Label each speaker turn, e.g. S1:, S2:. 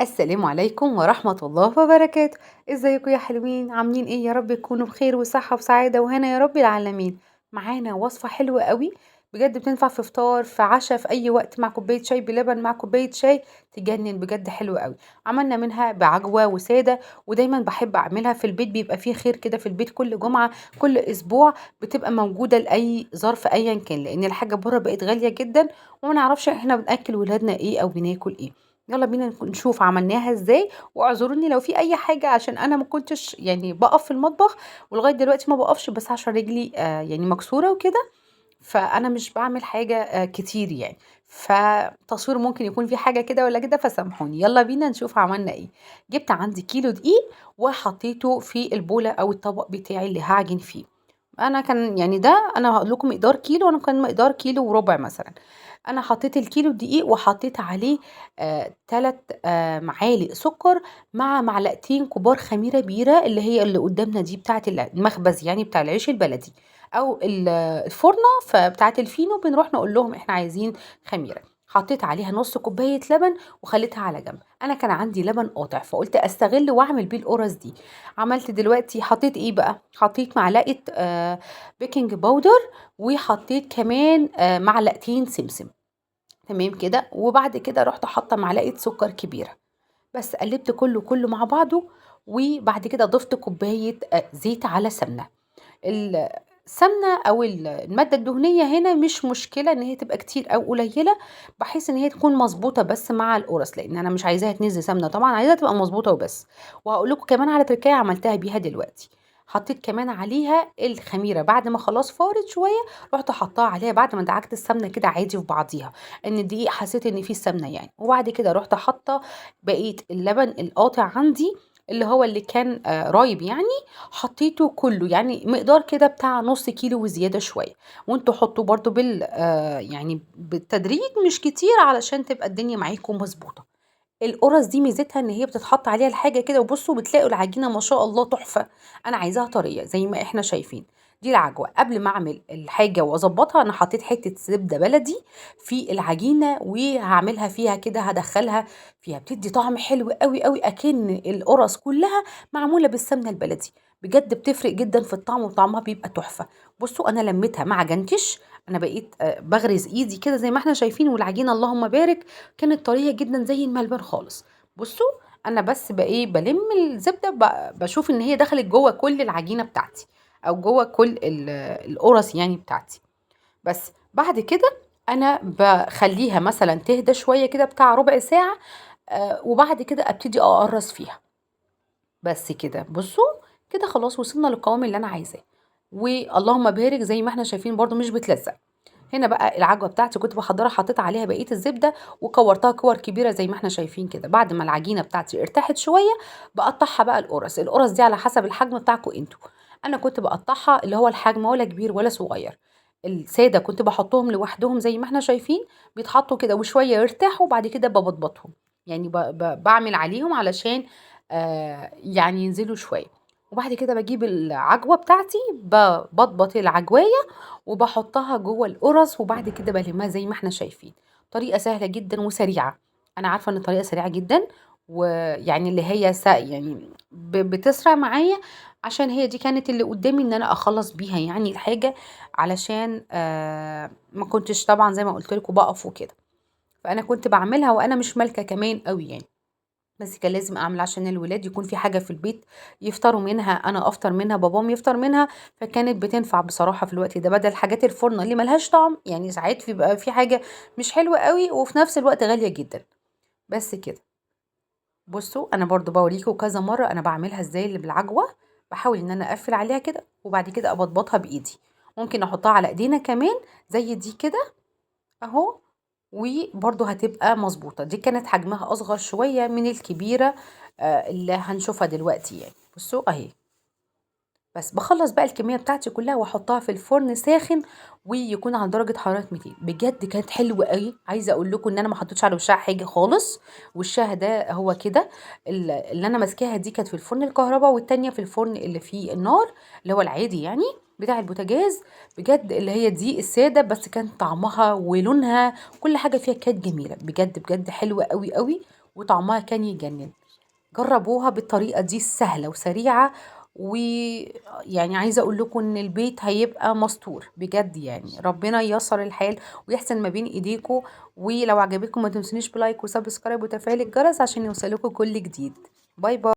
S1: السلام عليكم ورحمة الله وبركاته. ازيكم يا حلوين؟ عاملين ايه؟ يا رب تكونوا بخير وصحة وسعادة وهنا يا رب العالمين. معانا وصفة حلوة قوي، بجد بتنفع في فطار، في عشاء، في اي وقت، مع كوباية شاي بلبن، مع كوباية شاي تجنن، بجد حلوة قوي. عملنا منها بعجوة وسادة، ودايما بحب اعملها في البيت، بيبقى فيه خير كده في البيت كل جمعة، كل اسبوع بتبقى موجودة لأي ظرف ايا كان، لان الحاجة بره بقت غالية جدا وما نعرفش احنا بناكل ولادنا ايه او بناكل ايه. يلا بينا نشوف عملناها ازاي، واعذروني لو في اي حاجة عشان انا ما كنتش يعني بقف في المطبخ، ولغاية دلوقتي ما بقفش، بس عشان رجلي يعني مكسورة وكده، فانا مش بعمل حاجة كتير يعني. فتصوير ممكن يكون في حاجة كده ولا كده، فسامحوني. يلا بينا نشوف عملنا ايه. جبت عندي كيلو دقيق وحطيته في البولة او الطبق بتاعي اللي هعجن فيه. انا كان يعني ده، انا هقول لكم مقدار كيلو، انا كان مقدار كيلو وربع مثلا. انا حطيت الكيلو دقيق وحطيت عليه 3 معالق سكر، مع معلقتين كبار خميره بيره، اللي هي اللي قدامنا دي بتاعه المخبز، يعني بتاع العيش البلدي او الفرنه. فبتاعه الفينو بنروح نقول لهم احنا عايزين خميره. حطيت عليها نص كوبايه لبن وخليتها على جنب. انا كان عندي لبن قاطع، فقلت استغل واعمل بيه القرص دي. عملت دلوقتي، حطيت ايه بقى؟ حطيت معلقه بيكنج باودر، وحطيت كمان معلقتين سمسم. تمام كده. وبعد كده رحت حاطه معلقه سكر كبيره، بس قلبت كله مع بعضه. وبعد كده ضفت كوبايه زيت على سمنه. السمنه او الماده الدهنيه هنا مش مشكله ان هي تبقى كتير او قليله، بحيث ان هي تكون مظبوطه بس مع القرص، لان انا مش عايزاها تنزل سمنه، طبعا عايزاها تبقى مظبوطه وبس. وهقول لكم كمان على تركية عملتها بيها دلوقتي. حطيت كمان عليها الخميره بعد ما خلاص فارت شويه، رحت حطاها عليها بعد ما دعكت السمنه كده عادي في بعضيها، ان الدقيق حسيت ان فيه سمنه يعني. وبعد كده رحت حاطه بقيه اللبن القاطع عندي، اللي هو اللي كان رايب يعني. حطيته كله، يعني مقدار كده بتاع نص كيلو وزيادة شوية. وانتوا حطوا برضو يعني بالتدريج، مش كتير، علشان تبقى الدنيا معاكم مظبوطة. القرص دي ميزتها ان هي بتتحط عليها الحاجه كده، وبصوا بتلاقوا العجينه ما شاء الله تحفه. انا عايزاها طريه زي ما احنا شايفين. دي العجوه. قبل ما اعمل الحاجه واظبطها، انا حطيت حته زبده بلدي في العجينه، وهعملها فيها كده، هدخلها فيها، بتدي طعم حلو قوي قوي، اكن القرص كلها معموله بالسمنه البلدي. بجد بتفرق جدا في الطعم، وطعمها بيبقى تحفه. بصوا انا لميتها ما عجنتش، انا بقيت بغرز ايدي كده زي ما احنا شايفين، والعجينه اللهم بارك كانت طريه جدا زي الملبن خالص. بصوا انا بس بقى ايه، بلم الزبده، بشوف ان هي دخلت جوه كل العجينه بتاعتي، او جوه كل القرص يعني بتاعتي. بس بعد كده انا بخليها مثلا تهدى شويه كده بتاع ربع ساعه، وبعد كده ابتدي اقرص فيها. بس كده بصوا، كده خلاص وصلنا للقوام اللي انا عايزاه. واللهم بارك زي ما احنا شايفين برضو مش بتلزق. هنا بقى العجوه بتاعتي كنت بحضرها، حطيت عليها بقيه الزبده وكورتها كور كبيره زي ما احنا شايفين كده. بعد ما العجينه بتاعتي ارتاحت شويه، بقطعها بقى القرص دي على حسب الحجم بتاعكم انتوا. انا كنت بقطعها اللي هو الحجم، ولا كبير ولا صغير. الساده كنت بحطهم لوحدهم زي ما احنا شايفين، بيتحطوا كده وشويه يرتاحوا، وبعد كده ببطبطهم. يعني بعمل عليهم علشان يعني ينزلوا شويه. وبعد كده بجيب العجوه بتاعتي، ببطبط العجوايه وبحطها جوه القرص، وبعد كده بلمها زي ما احنا شايفين. طريقة سهلة جدا وسريعة. انا عارفة ان الطريقة سريعة جدا، ويعني اللي هي يعني بتسرع معايا، عشان هي دي كانت اللي قدامي ان انا اخلص بيها يعني الحاجة، علشان ما كنتش طبعا زي ما قلت لكم بقف وكده. فانا كنت بعملها وانا مش مالكة كمان قوي يعني، بس كان لازم اعمل عشان الولاد يكون في حاجه في البيت يفطروا منها، انا افطر منها، بابام يفطر منها. فكانت بتنفع بصراحه في الوقت ده، بدل حاجات الفرن اللي ملهاش طعم، يعني ساعات بيبقى في حاجه مش حلوه قوي وفي نفس الوقت غاليه جدا. بس كده. بصوا انا برضو بوريكم كذا مره انا بعملها ازاي اللي بالعجوه. بحاول ان انا اقفل عليها كده، وبعد كده ابطبطها بايدي. ممكن احطها على ايدينا كمان زي دي كده اهو، وبرضه هتبقى مظبوطة. دي كانت حجمها أصغر شوية من الكبيرة اللي هنشوفها دلوقتي يعني. بصوا أهي. بس بخلص بقى الكمية بتاعتي كلها واحطها في الفرن ساخن، ويكون على درجة حرارة 200. بجد كانت حلوة قوي. عايزة اقول لكم ان انا ما حطيتش على وشها حاجة خالص. وشها ده هو كده. اللي انا ماسكاها دي كانت في الفرن الكهرباء، والتانية في الفرن اللي فيه النار، اللي هو العادي يعني بتاع البوتاجاز. بجد اللي هي دي السادة، بس كان طعمها ولونها كل حاجة فيها كانت جميلة، بجد بجد حلوة قوي قوي. وطعمها كان يجنن. جربوها بالطريقة دي السهلة وسريعة، ويعني عايزة اقول لكم ان البيت هيبقى مستور بجد. يعني ربنا ييسر الحال ويحسن ما بين ايديكم. ولو عجبتكم ما تنسونيش بلايك وسبسكرايب وتفعيل الجرس عشان يوصلكم كل جديد. باي باي.